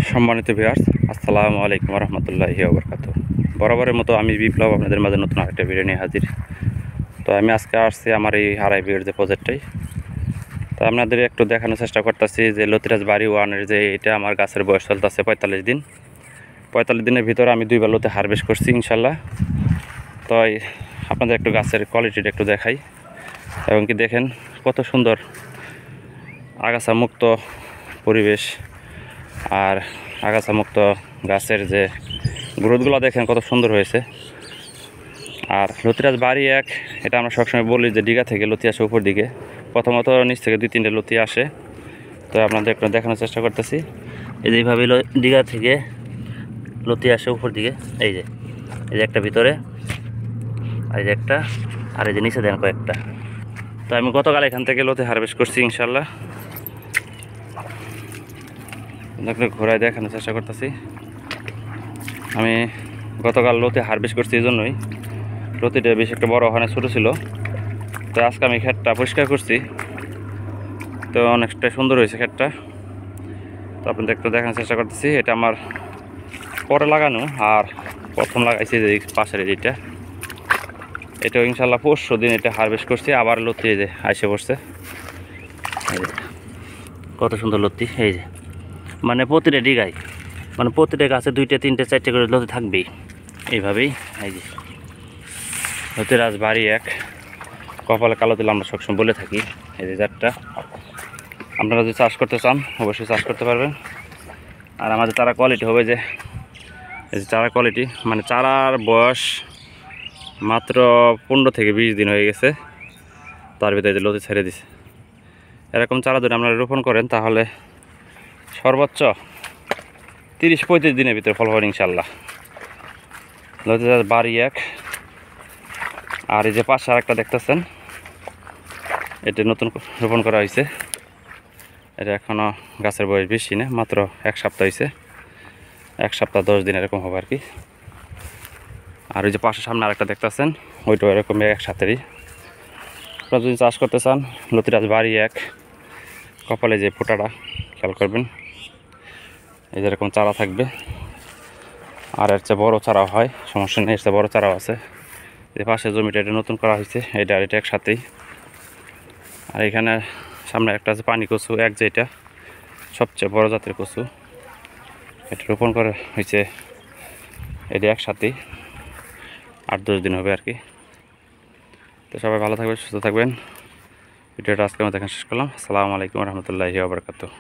সম্মানিত ভিউয়ার্স, আসসালামু আলাইকুম ওয়া রাহমাতুল্লাহি ওয়া বারাকাতুহু। বরাবরের মতো আমি বিপ্লব আপনাদের মাঝে নতুন আরেকটা ভিডিও নিয়ে হাজির। তো আমি আজকে আসছি আমার এই আড়াই বিঘের যে প্রজেক্টটাই, তো আপনাদের একটু দেখানোর চেষ্টা করতেছি যে লতিরাজ বাড়ি ওয়ানের যে এটা আমার গাছের বয়স চলতেছে 45 দিন। 45 দিনের ভিতরে আমি দুইবার লতি হারভেস্ট করছি ইনশাল্লাহ। তো আপনাদের একটু গাছের কোয়ালিটিটা একটু দেখাই, এবং কি দেখেন কত সুন্দর আগাছা মুক্ত পরিবেশ, আর আগাছা মুক্ত গাছের যে গ্রোথগুলো দেখেন কত সুন্দর হয়েছে। আর লতিরাজ বাড়ি এক, এটা আমরা সবসময় বলি যে ডিগা থেকে লতি আসে উপর দিকে, প্রথমত নিচ থেকে 2-3টে লতি আসে। তো আপনাদের একটু দেখানোর চেষ্টা করতেছি, এই যে এইভাবে ডিগা থেকে লতি আসে উপর দিকে। এই যে একটা ভিতরে, আর এই যে একটা, আর এই যে নিচে দেন কয়েকটা। তো আমি গতকাল এখান থেকে লতি হারভেস্ট করছি ইনশাল্লাহ। ঘোরায় দেখানোর চেষ্টা করতেছি। আমি গতকাল লতি হারভেস্ট করছি এই জন্যই, লতিটা বেশি একটা বড় ওখানে ছোটো ছিল। তো আজকে আমি ক্ষেতটা পরিষ্কার করছি, তো অনেকটা সুন্দর হয়েছে ক্ষেতটা। তো আপনাদের একটু দেখানোর চেষ্টা করতেছি। এটা আমার পরে লাগানো, আর প্রথম লাগাইছি যে পাশের এইটা, এটাও ইনশাল্লাহ পরশু দিন এটা হারভেস্ট করছি। আবার লতি এই যে আইসে পড়ছে, এই যে কত সুন্দর লতি। এই যে মানে প্রতিটা ডিগায়, মানে প্রতিটা গাছে 2-3-4টে করে লতি থাকবেই এইভাবেই। এই যে লতিরাজ বাড়ি এক, কপালে কালো দিলে আমরা সবসময় বলে থাকি। এই যে জাতটা আপনারা যদি চাষ করতে চান অবশ্যই চাষ করতে পারবেন। আর আমাদের চারা কোয়ালিটি হবে যে, এই যে চারা কোয়ালিটি, মানে চারার বয়স মাত্র 15-20 দিন হয়ে গেছে, তার ভিতরে যে লতি ছেড়ে দিছে। এরকম চারা যদি আপনারা রোপণ করেন তাহলে সর্বোচ্চ 30-35 দিনের ভিতরে ফল পাবেন ইনশাল্লাহ। লতিরাজ বাড়ি এক। আর এই যে পাশে আরেকটা দেখতেছেন, এটা নতুন রোপণ করা হয়েছে। এটা এখনও গাছের বয়স বেশি না, মাত্র 1 সপ্তাহ হয়েছে, 1 সপ্তাহ 10 দিন এরকম হবে আর কি। আর ওই যে পাশের সামনে আরেকটা দেখতেছেন, ওইটাও এরকম একসাথেই। আপনারা যদি চাষ করতে চান লতিরাজ বাড়ি এক, কপালে যে ফোঁটাটা খেয়াল করবেন, এই যে এরকম চারা থাকবে। আর এর চেয়ে বড়ো চারাও হয়, সমস্যা নেই, এর চেয়ে বড়ো চারাও আছে। যে পাশে জমিটা এটা নতুন করা হয়েছে, এটা আর এটা একসাথেই। আর এখানে সামনে একটা আছে পানি কচু এক, যেটা সবচেয়ে বড় জাতের কচু, এটা রোপণ করা হয়েছে এটা একসাথেই। 8-10 দিন হবে আর কি। তো সবাই ভালো থাকবেন, সুস্থ থাকবেন। ভিডিওটা আজকে আমরা দেখা শেষ করলাম। আসসালামু আলাইকুম ওয়া রাহমাতুল্লাহি ওয়া বারাকাতুহু।